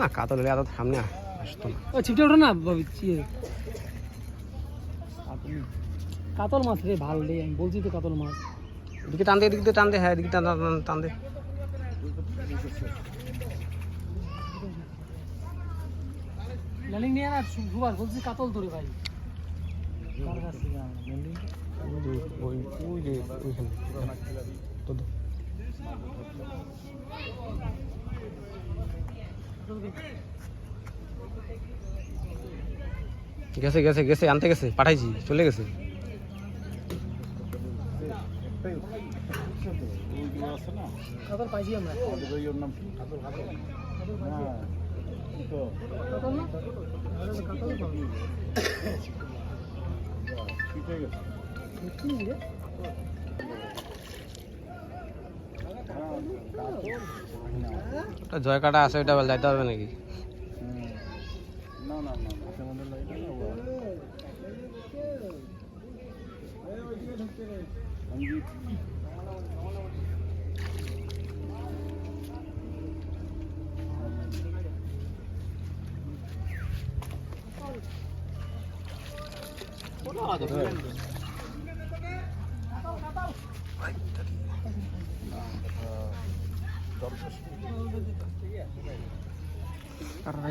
না কাতল এত সামনে আসতো না। ও ছিপটা ওঠো না কাতল মাছ রে, ভালো রে, আমি বলছি তো কাতল মাছ। এদিকে টান দে, এদিকে দিয়ে টান দে, হ্যাঁ এদিকে টান দে। ল্যান্ডিং নিয়ে না সুভাষ বলছি কাতল ধরে ভাই। ওই যে ওইখানে তো দে। গেছে গেছে গেছে, আনতে গেছে, পাঠাইছি, চলে গেছে। কাতল পাইছি আমরা। জয় কাটা আছে, ওইটা যাইতে পারবে নাকি? কাটা